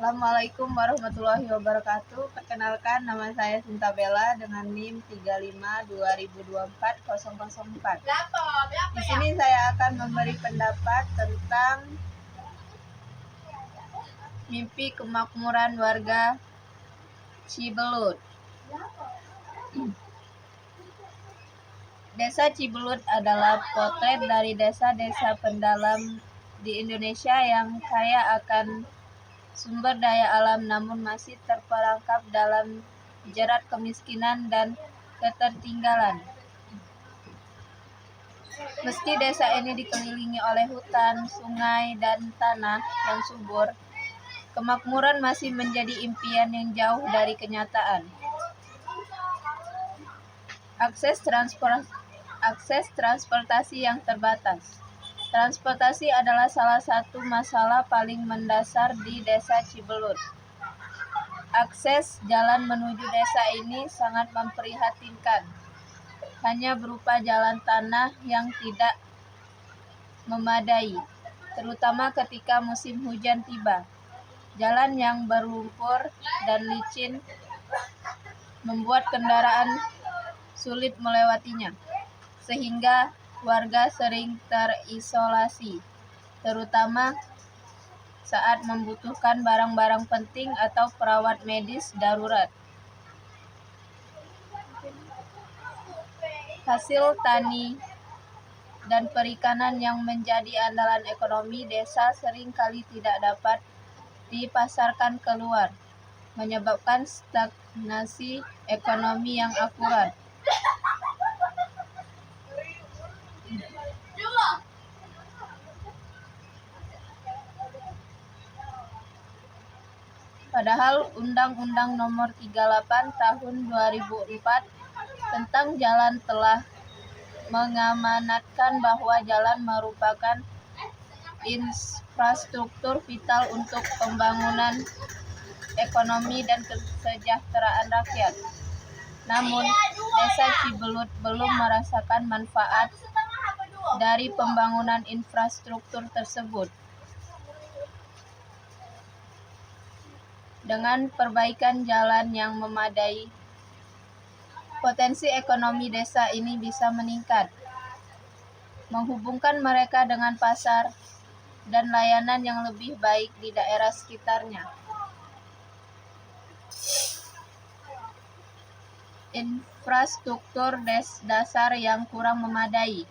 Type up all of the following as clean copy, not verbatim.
Assalamualaikum warahmatullahi wabarakatuh. Perkenalkan, nama saya Sinta Bella dengan NIM 352024-004. Di sini saya akan memberi pendapat tentang mimpi kemakmuran warga Cibelut. Desa Cibelut adalah potret dari desa-desa pendalam di Indonesia yang kaya akan sumber daya alam namun masih terperangkap dalam jerat kemiskinan dan ketertinggalan. Meski desa ini dikelilingi oleh hutan, sungai, dan tanah yang subur, kemakmuran masih menjadi impian yang jauh dari kenyataan. Akses transportasi yang terbatas. Transportasi adalah salah satu masalah paling mendasar di Desa Cibelut. Akses jalan menuju desa ini sangat memprihatinkan. Hanya berupa jalan tanah yang tidak memadai, terutama ketika musim hujan tiba. Jalan yang berlumpur dan licin membuat kendaraan sulit melewatinya, sehingga warga sering terisolasi, terutama saat membutuhkan barang-barang penting atau perawat medis darurat. Hasil tani dan perikanan yang menjadi andalan ekonomi desa seringkali tidak dapat dipasarkan keluar, menyebabkan stagnasi ekonomi yang akurat. Padahal Undang-Undang Nomor 38 Tahun 2004 tentang jalan telah mengamanatkan bahwa jalan merupakan infrastruktur vital untuk pembangunan ekonomi dan kesejahteraan rakyat. Namun, Desa Cibelut belum merasakan manfaat dari pembangunan infrastruktur tersebut. Dengan perbaikan jalan yang memadai, potensi ekonomi desa ini bisa meningkat, menghubungkan mereka dengan pasar dan layanan yang lebih baik di daerah sekitarnya. Infrastruktur dasar yang kurang memadai.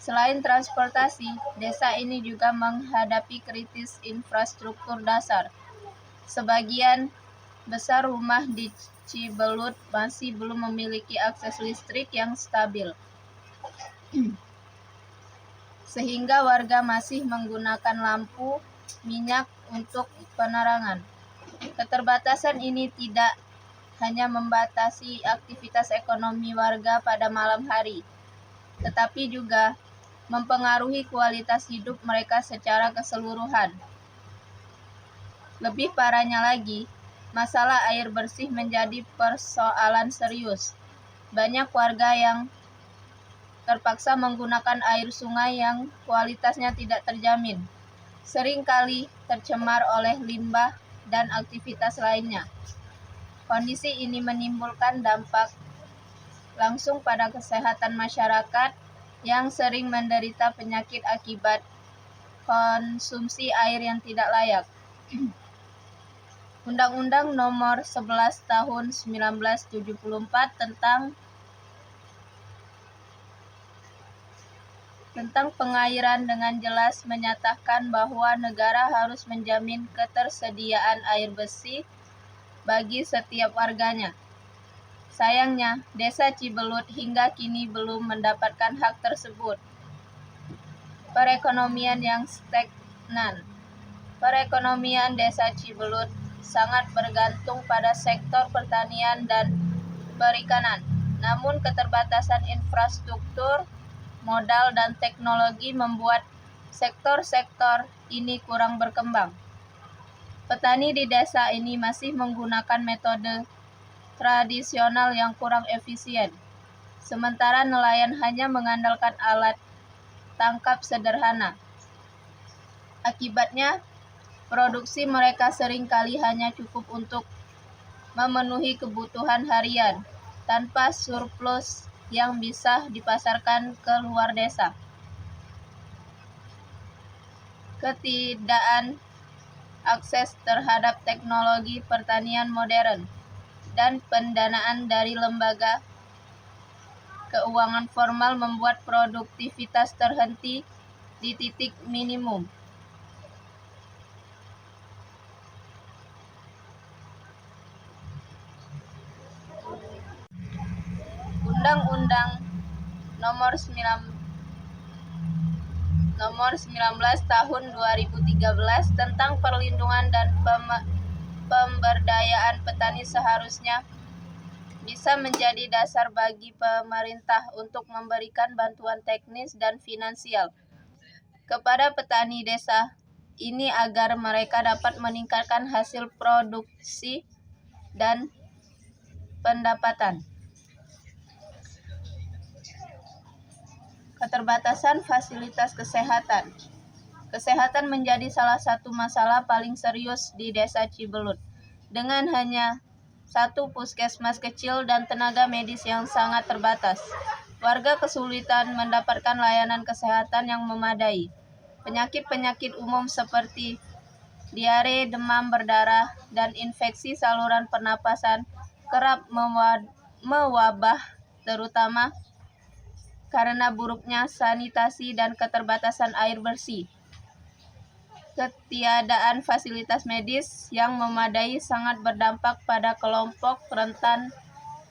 Selain transportasi, desa ini juga menghadapi krisis infrastruktur dasar. Sebagian besar rumah di Cibelut masih belum memiliki akses listrik yang stabil, sehingga warga masih menggunakan lampu minyak untuk penerangan. Keterbatasan ini tidak hanya membatasi aktivitas ekonomi warga pada malam hari, tetapi juga mempengaruhi kualitas hidup mereka secara keseluruhan. Lebih parahnya lagi, masalah air bersih menjadi persoalan serius. Banyak warga yang terpaksa menggunakan air sungai yang kualitasnya tidak terjamin, seringkali tercemar oleh limbah dan aktivitas lainnya. Kondisi ini menimbulkan dampak langsung pada kesehatan masyarakat yang sering menderita penyakit akibat konsumsi air yang tidak layak. Undang-Undang Nomor 11 Tahun 1974 tentang pengairan dengan jelas menyatakan bahwa negara harus menjamin ketersediaan air bersih bagi setiap warganya. Sayangnya, Desa Cibelut hingga kini belum mendapatkan hak tersebut. Perekonomian yang stagnan. Perekonomian Desa Cibelut sangat bergantung pada sektor pertanian dan perikanan. Namun keterbatasan infrastruktur, modal, dan teknologi membuat sektor-sektor ini kurang berkembang. Petani di desa ini masih menggunakan metode tradisional yang kurang efisien, sementara nelayan hanya mengandalkan alat tangkap sederhana. Akibatnya, Produksi mereka seringkali hanya cukup untuk memenuhi kebutuhan harian, tanpa surplus yang bisa dipasarkan ke luar desa. Ketidakadaan akses terhadap teknologi pertanian modern dan pendanaan dari lembaga keuangan formal membuat produktivitas terhenti di titik minimum. Undang-Undang Nomor 19 Tahun 2013 tentang Perlindungan dan Pemberdayaan Petani seharusnya bisa menjadi dasar bagi pemerintah untuk memberikan bantuan teknis dan finansial kepada petani desa ini agar mereka dapat meningkatkan hasil produksi dan pendapatan. Keterbatasan fasilitas kesehatan. Kesehatan menjadi salah satu masalah paling serius di Desa Cibelut. Dengan hanya satu puskesmas kecil dan tenaga medis yang sangat terbatas, warga kesulitan mendapatkan layanan kesehatan yang memadai. Penyakit-penyakit umum seperti diare, demam berdarah, dan infeksi saluran pernapasan kerap mewabah, terutama karena buruknya sanitasi dan keterbatasan air bersih. Ketiadaan fasilitas medis yang memadai sangat berdampak pada kelompok rentan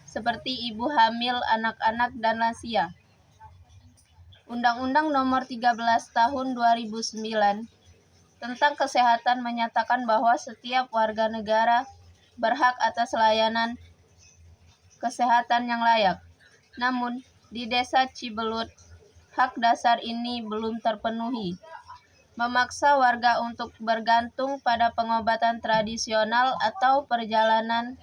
seperti ibu hamil, anak-anak, dan lansia. Undang-Undang Nomor 13 Tahun 2009 tentang Kesehatan menyatakan bahwa setiap warga negara berhak atas layanan kesehatan yang layak. Namun, di Desa Cibelut, hak dasar ini belum terpenuhi, memaksa warga untuk bergantung pada pengobatan tradisional atau perjalanan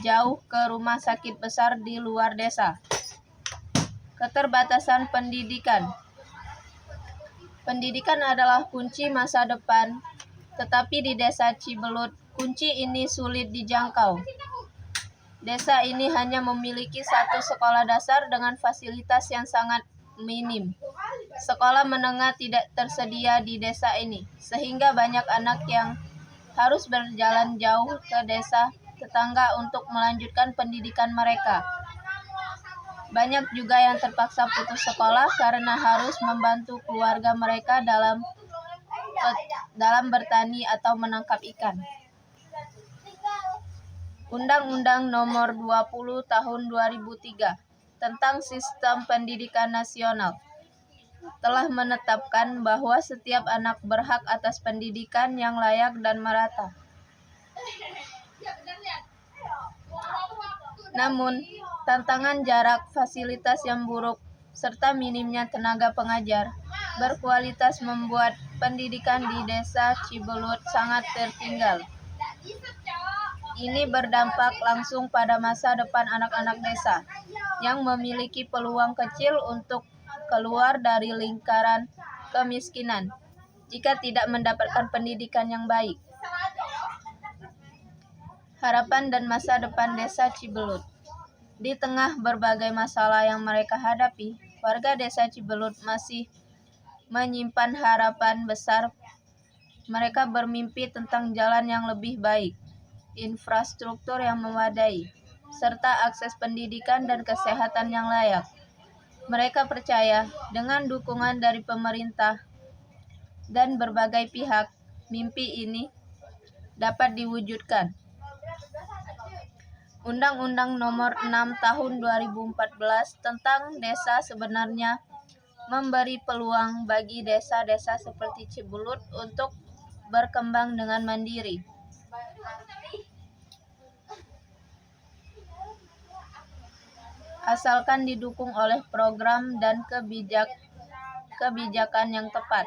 jauh ke rumah sakit besar di luar desa. Keterbatasan pendidikan. Pendidikan adalah kunci masa depan, tetapi di Desa Cibelut, kunci ini sulit dijangkau. Desa ini hanya memiliki satu sekolah dasar dengan fasilitas yang sangat minim. Sekolah menengah tidak tersedia di desa ini, sehingga banyak anak yang harus berjalan jauh ke desa tetangga untuk melanjutkan pendidikan mereka. Banyak juga yang terpaksa putus sekolah karena harus membantu keluarga mereka dalam bertani atau menangkap ikan. Undang-Undang Nomor 20 Tahun 2003 tentang Sistem Pendidikan Nasional telah menetapkan bahwa setiap anak berhak atas pendidikan yang layak dan merata. Namun, tantangan jarak, fasilitas yang buruk, serta minimnya tenaga pengajar berkualitas membuat pendidikan di Desa Cibelut sangat tertinggal. Ini berdampak langsung pada masa depan anak-anak desa yang memiliki peluang kecil untuk keluar dari lingkaran kemiskinan jika tidak mendapatkan pendidikan yang baik. Harapan dan masa depan Desa Cibelut. Di tengah berbagai masalah yang mereka hadapi, warga Desa Cibelut masih menyimpan harapan besar. Mereka bermimpi tentang jalan yang lebih baik, infrastruktur yang memadai, serta akses pendidikan dan kesehatan yang layak. Mereka percaya dengan dukungan dari pemerintah dan berbagai pihak, mimpi ini dapat diwujudkan. Undang-Undang Nomor 6 Tahun 2014 tentang Desa sebenarnya memberi peluang bagi desa-desa seperti Cibelut untuk berkembang dengan mandiri. Asalkan didukung oleh program dan kebijakan yang tepat.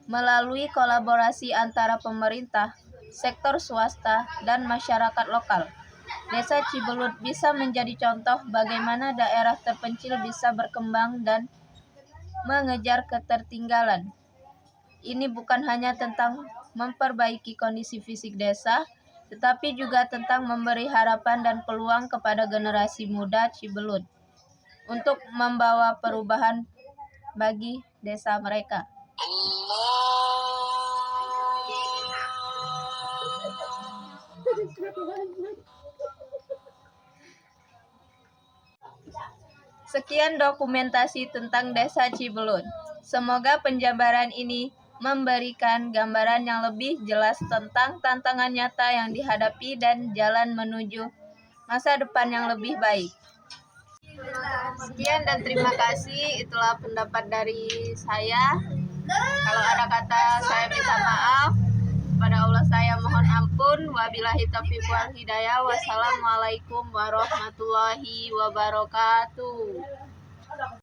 Melalui kolaborasi antara pemerintah, sektor swasta, dan masyarakat lokal. Desa Cibelut bisa menjadi contoh bagaimana daerah terpencil bisa berkembang dan mengejar ketertinggalan. Ini bukan hanya tentang memperbaiki kondisi fisik desa, tetapi juga tentang memberi harapan dan peluang kepada generasi muda Cibelut untuk membawa perubahan bagi desa mereka. Sekian dokumentasi tentang Desa Cibelut. Semoga penjabaran ini memberikan gambaran yang lebih jelas tentang tantangan nyata yang dihadapi dan jalan menuju masa depan yang lebih baik. Sekian dan terima kasih. Itulah pendapat dari saya. Kalau ada kata saya minta maaf. Pada Allah saya mohon ampun. Wabillahi taufiq wal hidayah. Wassalamualaikum warahmatullahi wabarakatuh.